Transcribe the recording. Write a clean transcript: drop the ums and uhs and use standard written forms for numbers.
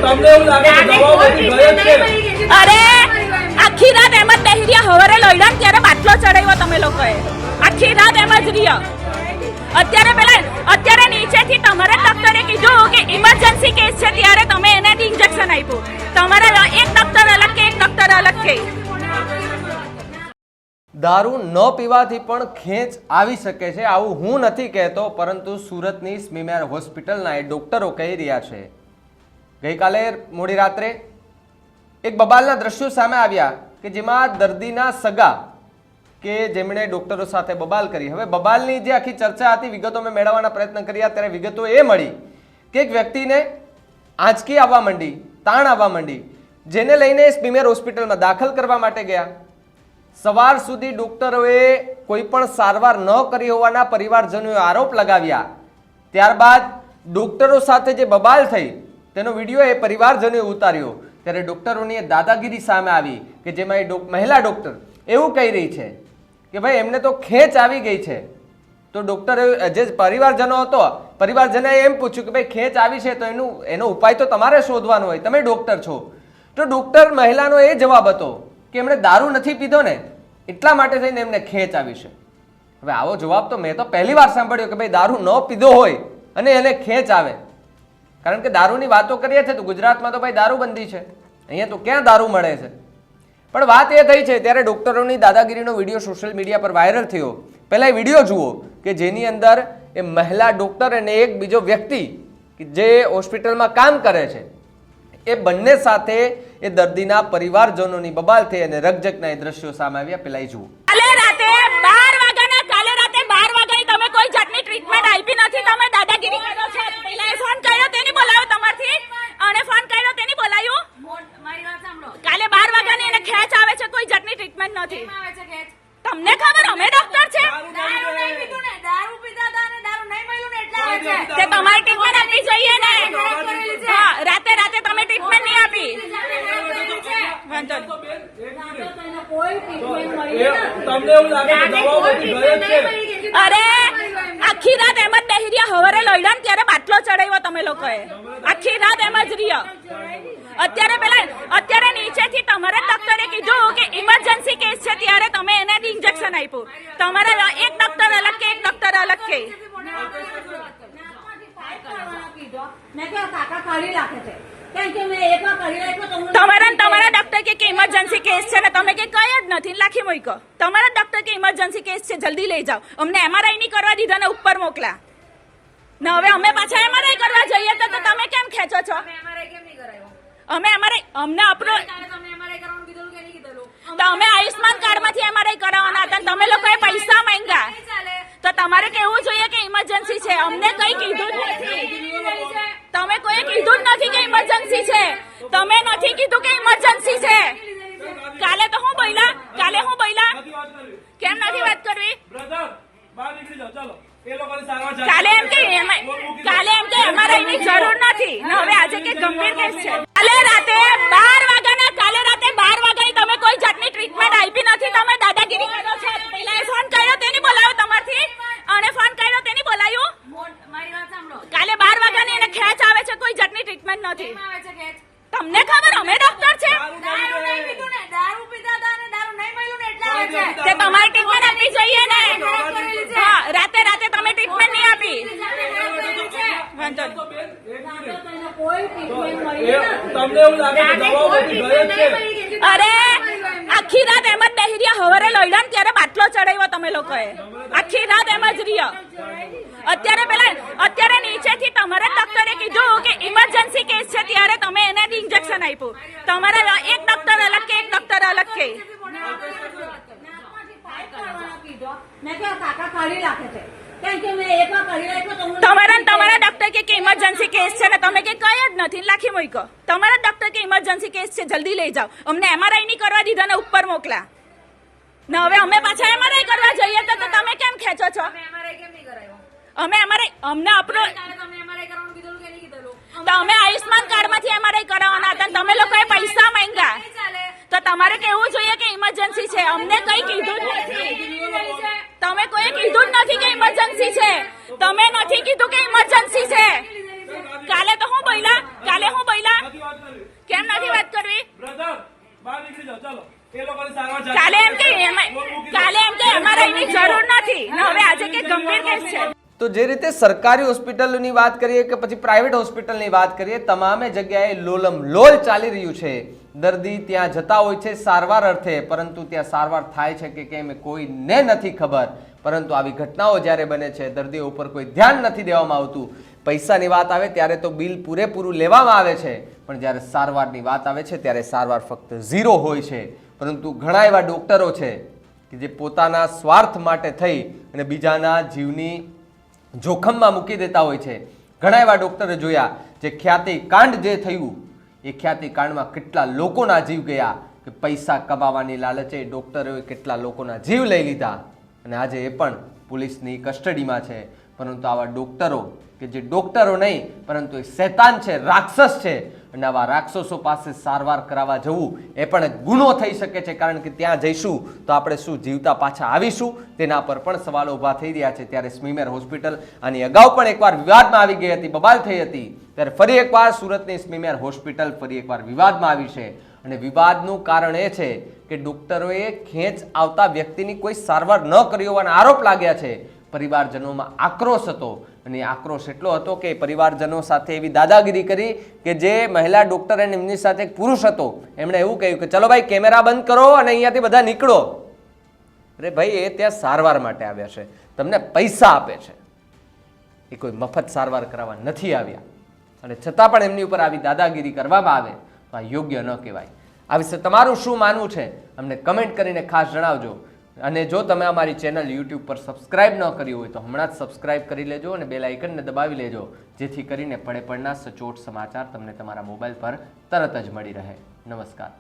અરે આખી રાત એમ જ બેહી રહ્યા, હવારે લઈડા ને ત્યારે બાટલો ચડાવ્યો તમે લોકોએ, આખી રાત એમ જ રહ્યા. અત્યારે નીચેથી તમારા ડોક્ટરે કીધું કે ઇમરજન્સી કેસ છે, ત્યારે તમે એને ઇન્જેક્શન આપ્યું. તમારા એક ડોક્ટર અલગ કે એક ડોક્ટર અલગ કે. દારૂ ન પીવાથી પણ ખેંચ આવી શકે છે, આવું હું નથી કહેતો, પરંતુ સુરતની સ્મીમેર હોસ્પિટલના એ ડોક્ટરો કહી રહ્યા છે. ગઈકાલે મોડી રાત્રે એક બબાલના દ્રશ્યો સામે આવ્યા કે જેમાં દર્દીના સગા કે જેમણે ડોક્ટરો સાથે બબાલ કરી. હવે બબાલની જે આખી ચર્ચા હતી, વિગતો મેં મેળવવાના પ્રયત્ન કર્યા ત્યારે વિગતો એ મળી કે એક વ્યક્તિને આંચકી આવવા માંડી, તાણ આવવા માંડી, જેને લઈને સ્મીમેર હોસ્પિટલમાં દાખલ કરવા માટે ગયા. સવાર સુધી ડોક્ટરોએ કોઈ પણ સારવાર ન કરી હોવાના પરિવારજનોએ આરોપ લગાવ્યા. ત્યારબાદ ડોક્ટરો સાથે જે બબાલ થઈ તેનો વિડીયો એ પરિવારજનોએ ઉતાર્યો. ત્યારે ડોક્ટરોની દાદાગીરી સામે આવી કે જેમાં એ મહિલા ડોક્ટર એવું કહી રહી છે કે ભાઈ એમને તો ખેંચ આવી ગઈ છે. તો ડોક્ટર જે પરિવારજનો હતો, પરિવારજનોએ એમ પૂછ્યું કે ભાઈ ખેંચ આવી છે તો એનો ઉપાય તો તમારે શોધવાનો હોય, તમે ડોક્ટર છો. તો ડોક્ટર મહિલાનો એ જવાબ હતો કે એમણે દારૂ નથી પીધો ને એટલા માટે થઈને એમને ખેંચ આવી છે. હવે આવો જવાબ તો મેં તો પહેલી વાર સાંભળ્યો કે ભાઈ દારૂ ન પીધો હોય અને એને ખેંચ આવે. કારણ કે દારૂની વાતો કરીએ છીએ તો ગુજરાતમાં તો ભાઈ દારૂબંધી છે, અહીંયા તો ક્યાં દારૂ મળે છે. પણ વાત એ થઈ છે ત્યારે ડોક્ટરોની દાદાગીરીનો વિડીયો સોશિયલ મીડિયા પર વાયરલ થયો. પહેલા એ વિડીયો જુઓ કે જેની અંદર એ મહિલા ડોક્ટર અને એક બીજો વ્યક્તિ જે હોસ્પિટલમાં કામ કરે છે એ બંને સાથે એ દર્દીના પરિવારજનોની બબાલ થઈ અને રકઝકના એ દ્રશ્યો સામે આવ્યા. પેલા એ જુઓ. કાલે રાતે 12 વાગ્યાની તમે કોઈ જાતની ટ્રીટમેન્ટ આપી નથી, તમે દાદાગીરી કરો છો. પહેલા એ ફોન કર્યો તેની બોલાવ્યો તમારથી, અને ફોન કર્યો તેની બોલાવ્યો. મારી વાત સાંભળો, કાલે 12 વાગ્યાની એને ખેંચ આવે છે, કોઈ જાતની ટ્રીટમેન્ટ નથી. તમને ખબર અમે ડોક્ટર છે? દારૂ નહીં પીધું ને, દારૂ પીધા હતા અને દારૂ નહીં મળ્યું ને એટલે આવે છે. તે તમારી ટ્રીટમેન્ટ આપવી જોઈએ ને. હા, રાતે તમે ટ્રીટમેન્ટ નહીં આપી. વાંધો નહીં. અરે આખી રાત એમ જ બેહી રહ્યા, હવારે લઈડા ને ત્યારે બાટલો ચડાવ્યો તમે લોકોએ, આખી રાત એમ જ રહ્યા. અત્યારે નીચેથી તમારા ડોક્ટરે કીધું કે ઇમરજન્સી કેસ છે, ત્યારે તમે એને ઇન્જેક્શન આપ્યું. તમારા એક ડોક્ટર અલગ કે એક ડોક્ટર અલગ કે. તમારા ડોક્ટર કે ઇમરજન્સી કેસ છે ને તમે કે કઈ જ નથી, લાખી મૂકો. તમારા ડોક્ટર કે ઇમરજન્સી કેસ છે, જલ્દી લઈ જાઓ. અમને એમઆરઆઈ નહીં કરવા દીધા ને ઉપર મોકલા ને. હવે અમે પાછા એમઆરઆઈ કરવા જઈએ તો તમે કેમ ખેંચો છો? અમને આયુષ્માન કાર્ડ માંથી એમઆરઆઈ કરાવવાના હતા, તમે લોકોએ પૈસા માંગ્યા. તો તમારે કેવું જોઈએ કે ઇમરજન્સી છે. અમને કઈ કીધું જ નથી, તમે કોઈ કીધું જ નથી કે ઇમરજન્સી છે. તમે નથી કીધું કે ઇમરજન્સી છે. કાલે હું બોલ્યા કેમ નથી વાત કરવી? કાલે એમ કે એમઆરઆઈ ની જરૂર નથી ને હવે આજે કે ગંભીર કેસ છે. કાલે રાતે 12 વાગ્યાની તમે કોઈ જાતની ટ્રીટમેન્ટ આપી નથી, તમે દાદાગીરી કરો છો. પહેલા એ ફોન કર્યો તેની બોલાવ્યો તમારથી, અને ફોન કર્યો તેની બોલાવ્યો. મારી વાત સાંભળો, કાલે 12 વાગ્યાની એને ખેંચ આવે છે, કોઈ જાતની ટ્રીટમેન્ટ નથી. તમને ખબર અમે ડોક્ટર છે? દારૂ નહીં પીધું ને, દારૂ પીધા હતા અને દારૂ નહીં મળ્યું ને એટલે આવે છે. તે તમારી ટ્રીટમેન્ટ આપવી જોઈએ ને. હા, રાતે તમે ટ્રીટમેન્ટ નહીં આપી. વાંધો નહીં. અરે આખી રાત એમ જ બેહી રહ્યા, હવારે લઈડા ને ત્યારે બાટલો ચડાવ્યો તમે લોકોએ, આખી રાત એમ જ રહ્યા. અત્યારે નીચેથી તમારા ડોક્ટરે કીધું કે ઇમરજન્સી કેસ છે, ત્યારે તમે એને ઇન્જેક્શન આપ્યું. તમારા એક ડોક્ટર અલગ કે એક ડોક્ટર અલગ કે. તમારા ડોક્ટર કે ઇમરજન્સી કેસ છે ને તમે કે કઈ જ નથી, લાખી મૂકો. તમારા ડોક્ટર કે ઇમરજન્સી કેસ છે, જલ્દી લઈ જાઓ. અમને એમઆરઆઈ નહીં કરવા દીધા ને ઉપર મોકલા ને. હવે અમે પાછા એમઆરઆઈ કરવા જઈએ તો તમે કેમ ખેંચો છો? અમે આયુષ્માન કાર્ડ માંથી એમઆરઆઈ કરાવવાના હતા, તમે લોકોએ પૈસા માંગ્યા. તો તમારે કેવું જોઈએ કે ઇમરજન્સી છે. અમને કઈ કીધું જ નથી, તમે કોઈ કીધું જ નથી કે ઇમરજન્સી છે. તમે નથી કીધું કે ઇમરજન્સી છે. કાલે હું બોલ્યા કેમ નથી વાત કરવી? બ્રધર બહાર નીકળી જાઓ ચાલો એ લોકોની સારવાર ચાલુ કાલે એમ કે અમારે એની જરૂર નથી ને હવે આજે કે ગંભીર કેસ છે. તો જે રીતે સરકારી હોસ્પિટલોની વાત કરીએ કે પછી પ્રાઇવેટ હોસ્પિટલની વાત કરીએ, તમામે જગ્યાએ લોલમ લોલ ચાલી રહ્યું છે. દર્દી ત્યાં જતા હોય છે સારવાર અર્થે, પરંતુ ત્યાં સારવાર થાય છે કે કેમ એ કોઈને નથી ખબર. પરંતુ આવી ઘટનાઓ જ્યારે બને છે, દર્દીઓ ઉપર કોઈ ધ્યાન નથી દેવામાં આવતું. પૈસાની વાત આવે ત્યારે તો બિલ પૂરેપૂરું લેવામાં આવે છે, પણ જ્યારે સારવારની વાત આવે છે ત્યારે સારવાર ફક્ત 0 હોય છે. પરંતુ ઘણા એવા ડોક્ટરો છે કે જે પોતાના સ્વાર્થ માટે થઈ અને બીજાના જીવની જોખમમાં મૂકી દેતા હોય છે. ઘણા એવા ડોક્ટરો જોયા જે ખ્યાતિકાંડ જે થયું, એ ખ્યાતિકાંડમાં કેટલા લોકોના જીવ ગયા કે પૈસા કમાવાની લાલચે ડોક્ટરોએ કેટલા લોકોના જીવ લઈ લીધા અને આજે એ પણ પોલીસની કસ્ટડીમાં છે. પરંતુ આવા ડોક્ટરો કે જે ડોક્ટરો નહીં પરંતુ એ શૈતાન છે, રાક્ષસ છે, અને આવા રાક્ષસો પાસે સારવાર કરાવવા જવું એ પણ એક ગુનો થઈ શકે છે. કારણ કે ત્યાં જઈશું તો આપણે શું જીવતા પાછા આવીશું, તેના પર પણ સવાલો ઊભા થઈ રહ્યા છે. ત્યારે સ્મીમેર હોસ્પિટલ આની અગાઉ પણ એકવાર વિવાદમાં આવી ગઈ હતી, બબાલ થઈ હતી. ત્યારે ફરી એકવાર સુરતની સ્મીમેર હોસ્પિટલ ફરી એકવાર વિવાદમાં આવી છે. અને વિવાદનું કારણ એ છે કે ડોક્ટરોએ ખેંચ આવતા વ્યક્તિની કોઈ સારવાર ન કરી હોવાના આરોપ લાગ્યા છે. પરિવારજનોમાં આક્રોશ હતો અને આક્રોશ એટલો હતો કે પરિવારજનો સાથે એવી દાદાગીરી કરી કે જે મહિલા ડોક્ટર અને એમની સાથે એક પુરુષ હતો, એમણે એવું કહ્યું કે ચલો ભાઈ કેમેરા બંધ કરો અને અહીંયાથી બધા નીકળો. અરે ભાઈ, એ ત્યાં સારવાર માટે આવ્યા છે, તમને પૈસા આપે છે, એ કોઈ મફત સારવાર કરાવવા નથી આવ્યા. અને છતાં પણ એમની ઉપર આવી દાદાગીરી કરવામાં આવે તો આ યોગ્ય ન કહેવાય. આ વિશે તમારું શું માનવું છે અમને કમેન્ટ કરીને ખાસ જણાવજો. અને જો તમે અમારી ચેનલ યુટ્યુબ પર સબસ્ક્રાઇબ ન કરી હોય તો હમણાં જ સબસ્ક્રાઇબ કરી લેજો અને બેલ આઇકનને દબાવી લેજો, જેથી કરીને પડે પડના સચોટ સમાચાર તમને તમારા મોબાઈલ પર તરત જ મળી રહે. નમસ્કાર.